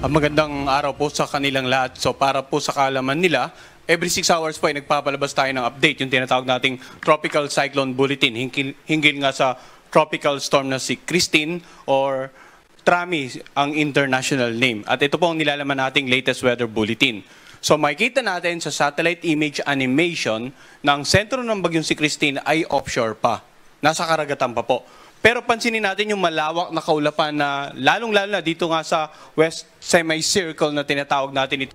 Magandang araw po sa kanilang lahat. So para po sa kaalaman nila, every 6 hours po ay nagpapalabas tayo ng update, yung tinatawag nating Tropical Cyclone Bulletin. Hinggil nga sa tropical storm na si Christine or Trami ang international name. At ito po ang nilalaman nating latest weather bulletin. So makikita natin sa satellite image animation ng sentro ng bagyong si Christine ay offshore pa. Nasa karagatan pa po. Pero pansinin natin yung malawak na kaulapan na lalong-lalo na dito nga sa west semicircle na tinatawag natin ito.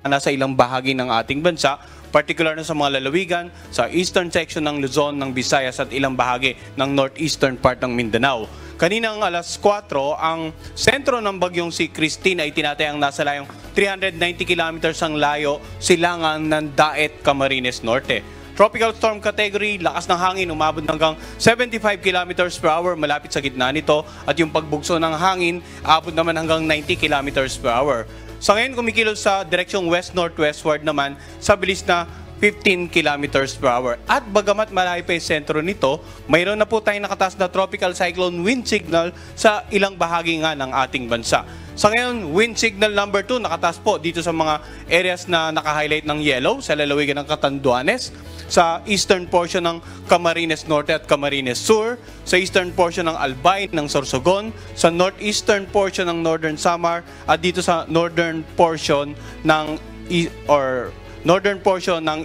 Nasa ilang bahagi ng ating bansa, particular na sa mga lalawigan, sa eastern section ng Luzon, ng Visayas at ilang bahagi ng northeastern part ng Mindanao. Kaninang alas 4, ang sentro ng bagyong si Christine ay tinatayang nasa layong 390 kilometers ang layo silangan ng Daet, Camarines Norte. Tropical storm category, lakas ng hangin, umabot hanggang 75 kilometers per hour malapit sa gitna nito at yung pagbugso ng hangin, abot naman hanggang 90 kilometers per hour. Sa ngayon, kumikilos sa direksyong west-northwestward naman sa bilis na 15 kilometers per hour. At bagamat malayo pa yung sentro nito, mayroon na po tayong nakataas na tropical cyclone wind signal sa ilang bahagi nga ng ating bansa. Sa ngayon, wind signal number 2 nakataas po dito sa mga areas na naka-highlight ng yellow sa lalawigan ng Catanduanes, sa eastern portion ng Camarines Norte at Camarines Sur, sa eastern portion ng Albay ng Sorsogon, sa northeastern portion ng Northern Samar at dito sa northern portion ng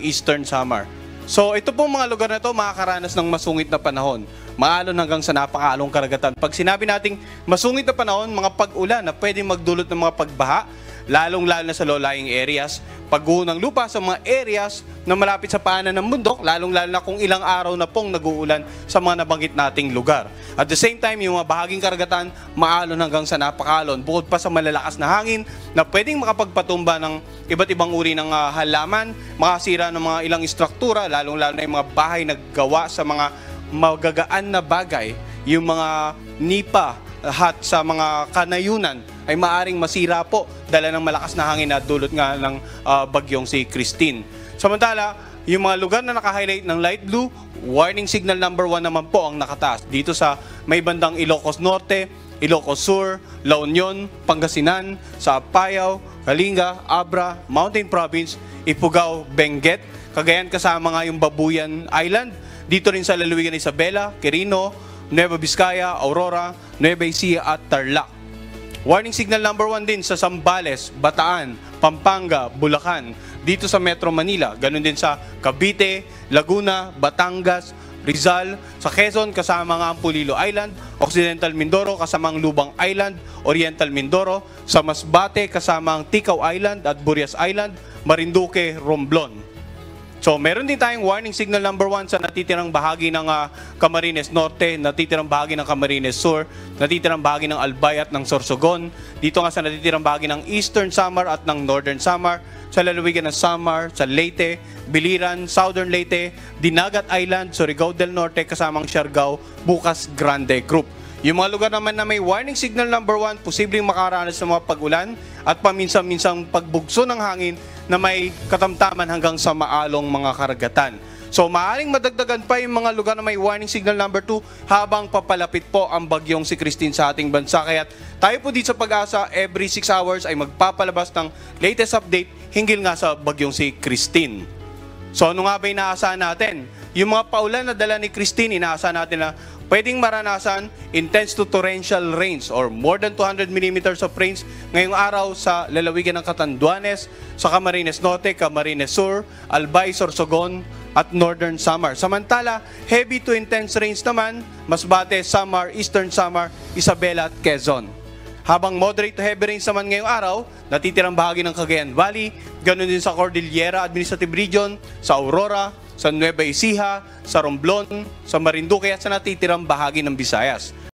Eastern Samar. So ito pong mga lugar na ito makakaranas ng masungit na panahon. Maalon hanggang sa napakaalong karagatan. Pag sinabi nating masungit na panahon, mga pag-ulan na pwedeng magdulot ng mga pagbaha, lalong-lalo na sa low-lying areas, pagguho ng lupa sa mga areas na malapit sa paanan ng bundok, lalong-lalo na kung ilang araw na pong nag-uulan sa mga nabanggit nating lugar. At the same time, yung mga bahaging karagatan, maalon hanggang sa napakalon, bukod pa sa malalakas na hangin na pwedeng makapagpatumba ng iba't ibang uri ng halaman, makasira ng mga ilang istruktura, lalong-lalo na yung mga bahay na gawa sa mga magagaan na bagay, yung mga nipa at sa mga kanayunan ay maaring masira po dala ng malakas na hangin at dulot nga ng bagyong si Christine. Samantala, yung mga lugar na naka-highlight ng light blue, warning signal number 1 naman po ang nakataas. Dito sa may bandang Ilocos Norte, Ilocos Sur, La Union, Pangasinan, sa Apayao, Kalinga, Abra, Mountain Province, Ifugao, Benguet, Cagayan kasama nga yung Babuyan Island, dito rin sa lalawigan ng Isabela, Quirino, Nueva Vizcaya, Aurora, Nueva Ecija at Tarlac. Warning signal number 1 din sa Zambales, Bataan, Pampanga, Bulacan, dito sa Metro Manila, ganun din sa Cavite, Laguna, Batangas, Rizal, sa Quezon kasama nga ang Pulilo Island, Occidental Mindoro kasama ang Lubang Island, Oriental Mindoro, sa Masbate kasama ang Ticao Island at Burias Island, Marinduque, Romblon. So, meron din tayong warning signal number 1 sa natitirang bahagi ng Camarines Norte, natitirang bahagi ng Camarines Sur, natitirang bahagi ng Albay at ng Sorsogon. Dito nga sa natitirang bahagi ng Eastern Samar at ng Northern Samar, sa lalawigan ng Samar, sa Leyte, Biliran, Southern Leyte, Dinagat Island, Surigao del Norte, kasamang Siargao, Bukas Grande Group. Yung mga lugar naman na may warning signal number 1, posibleng makaranas ng mga pag-ulan at paminsan-minsang pagbugso ng hangin na may katamtaman hanggang sa maalong mga karagatan. So maaaring madagdagan pa yung mga lugar na may warning signal number 2 habang papalapit po ang bagyong si Christine sa ating bansa. Kaya tayo po dito sa Pag-asa, every 6 hours ay magpapalabas ng latest update hinggil nga sa bagyong si Christine. So ano nga ba inaasahan natin? Yung mga paulan na dala ni Christine, inaasahan natin na pwedeng maranasan intense to torrential rains or more than 200 millimeters of rains ngayong araw sa lalawigan ng Catanduanes, sa Camarines Norte, Camarines Sur, Albay, Sorsogon at Northern Samar. Samantala, heavy to intense rains naman, Masbate, Samar, Eastern Samar, Isabela at Quezon. Habang moderate to heavy rains naman ngayong araw, natitirang bahagi ng Cagayan Valley, ganoon din sa Cordillera Administrative Region, sa Aurora, sa Nueva Ecija, sa Romblon, sa Marinduque at sa natitirang bahagi ng Visayas.